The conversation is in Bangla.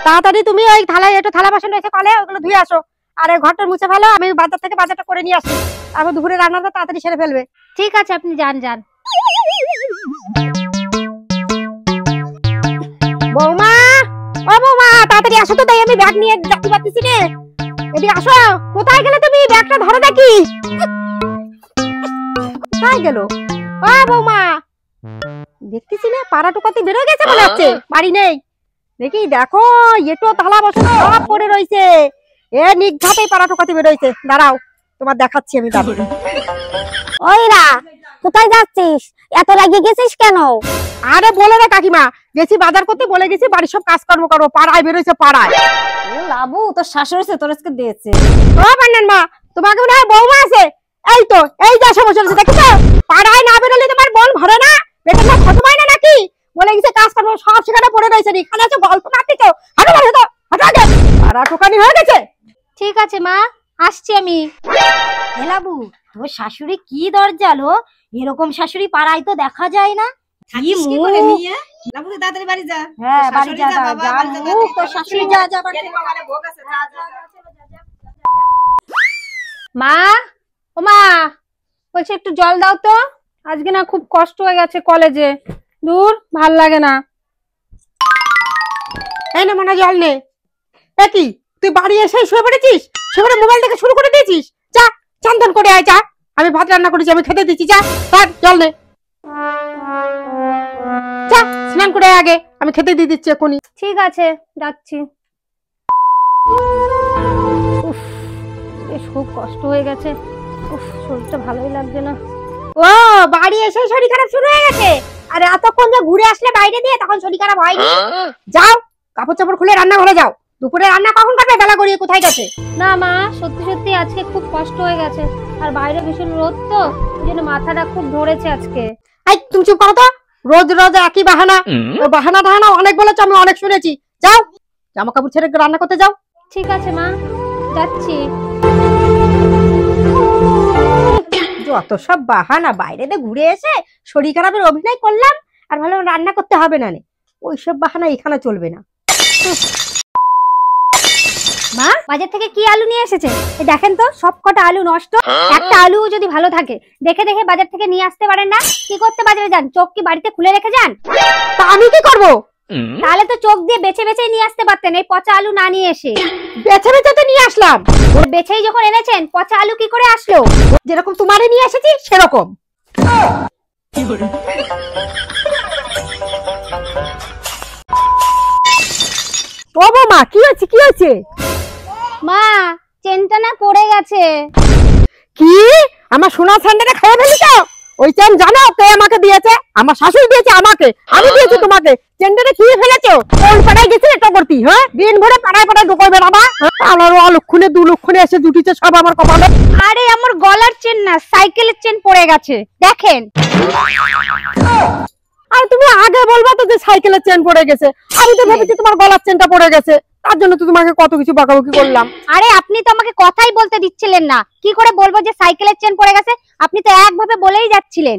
তাড়াতাড়ি তুমি ওই থালায় একটু থালা বাসন রয়েছে কলে ওগুলো ধুয়ে আসো, আর এই ঘরটা মুছে ফেলো, আমি বাজার থেকে বাজারটা করে নিয়ে আসি, তারপর দুপুরে রান্নাটা তাড়াতাড়ি সেরে ফেলবে। ঠিক আছে, আপনি যান যান। বৌমা, ও বৌমা, তাড়াতাড়ি আসো তো, তাই আমি ব্যাগ নিয়ে যাচ্ছি পাচ্ছি রে। এদিকে আসো। কোথায় গেলে তুমি? ব্যাগটা ধরো দেখি। কোথায় গেল? ও বৌমা, দেখতেছি না পাড়া টোকাতে বেরো গেছে মনে হচ্ছে, বাড়ি নেই দেখি। দেখো এটো থালা বাসন সব পড়ে রয়েছে, এ নিঘাতেই পাড়া টোকাতে বেরোইছে। দাঁড়াও তোমার দেখাচ্ছি আমি। ওইরা কোথায় যাচ্ছিস? এত লাগিয়ে গেছিস কেন? আরে বলে না কাকিমা, গেছি বাজার করতে, বলে গেছি বাড়ির সব কাজকর্ম করবো, পাড়ায় বেরোইছে পাড়ায়। লাবু তোর শাশুড়ি সে তোর আজকে দিয়েছে। ও পান্নান মা, তোমাকে মনে হয় বৌমা আছে? এই তো, এই যে আসে বসে রয়েছে, দেখো পাড়ায় না বেরোলে তোমার মন ভরে না? বেটা না খত পায় না নাকি? বলে গেছে কাজকর্ম সব সেখানে পড়ে রয়েছে, এখানে আছে গল্প মারতেছ। হাঁটো বাড়ি তো, হাঁটো আগে, পাড়া টোকানি হয়ে গেছে। ঠিক আছে মা, আসছি আমি। হে লাবু, তোর শাশুড়ি কি দরজালো, এরকম শাশুড়ি পাড়ায় তো দেখা যায় না। কি মুখ! লাবু তাড়াতাড়ি বাড়ি যা। হ্যাঁ বাড়ি যা, যা মুখ, তোর শাশুড়ি যা যা বাড়ি। মা, ও মা, বলছি একটু জল দাও তো, আজকে না খুব কষ্ট হয়ে গেছে কলেজে, দূর ভাল লাগে না। এই না মনে জল নে। কি তুই বাড়ি এসে শুয়ে পড়েছিস? শুয়ে মোবাইল দেখে শুরু করে দিয়েছিস? যা চান করে আয়, যা, আমি ভাত রান্না করেছি, আমি খেতে দিচ্ছি, যা জল নে, যা স্নান করে আগে, আমি খেতে দিয়ে দিচ্ছি এখনই। ঠিক আছে যাচ্ছি। উফ, বেশ খুব কষ্ট হয়ে গেছে। উফ, শরীরটা ভালোই লাগছে না। ও বাড়ি এসে শরীর খারাপ শুরু হয়ে গেছে? আর এতক্ষণ যে ঘুরে আসলে বাইরে দিয়ে, তখন শরীর খারাপ হয়নি? যাও কাপড় চাপড় খুলে রান্না ঘরে যাও। দুপুরে রান্না কখন করবে? বেলা গড়িয়ে কোথায় গেছে? না মা, সত্যি সত্যি আজকে খুব কষ্ট হয়ে গেছে, আর বাইরে ভীষণ রোদ তো, ওই জন্য মাথাটা খুব ধরেছে আজকে। এই তুমি চুপ করো তো, রোজ রোজ একই বাহানা। বাহানা ধাহানা অনেক বলেছো, আমি অনেক শুনেছি। যাও জামা কাপড় ছেড়ে রান্না করতে যাও। ঠিক আছে মা, যাচ্ছি। যত সব বাহানা, বাইরে দিয়ে ঘুরে এসে শরীর খারাপের অভিনয় করলাম, আর ভালো রান্না করতে হবে না, ওইসব বাহানা এখানে চলবে না। মা, বাজার থেকে কি আলু নিয়ে এসেছে? দেখেন তো সব কটা আলু নষ্ট। একটা আলু যদি ভালো থাকে দেখে দেখে বাজার থেকে নিয়ে আসতে পারেন না? কি করতে বাজারে যান? চোখ কি বাড়িতে খুলে রেখে যান? তা আমি কি করব? তাহলে তো চোখ দিয়ে বেছে বেছে নিয়ে আসতে পারতেন, এই পচা আলু না নিয়ে এসে। বেছে বেছে তো নিয়ে আসলাম। বেছেই যখন এনেছেন, পচা আলু কি করে আসলো? যেরকম তোমারে নিয়ে এসেছি সেরকম। ও বৌমা, কি হচ্ছে কি হচ্ছে? মা, চেনটা না পড়ে গেছে। কি আমার সোনা স্যান্ডেলে খেয়ে ফেলিস? ওই চেন জানো কে আমাকে দিয়েছে? আমার শাশুড়ি দিয়েছে আমাকে, আমি দিয়েছি তোমাকে। চেনটারে খেয়ে ফেলেছো? কোন পাড়ায় গেছিলে এটা করতি? হ্যাঁ, দিন ভরে পাড়ায় পাড়ায় ঢুকবে বাবা। আমার অলক্ষণে দুলক্ষণে এসে জুটিছে সব আমার কপালে। আরে আমার গলার চেন না, সাইকেলের চেন পড়ে গেছে, দেখেন। আর তুমি আগে বলবা তো যে সাইকেলের চেন পড়ে গেছে, আমি তো ভেবেছি তোমার গলার চেনটা পড়ে গেছে, তার জন্য তো তোমাকে কত কিছু বকাবকি করলাম। আরে আপনি তো আমাকে কথাই বলতে দিচ্ছিলেন না, কি করে বলবো যে সাইকেলের চেন পড়ে গেছে? আপনি তো একভাবে বলেই যাচ্ছিলেন।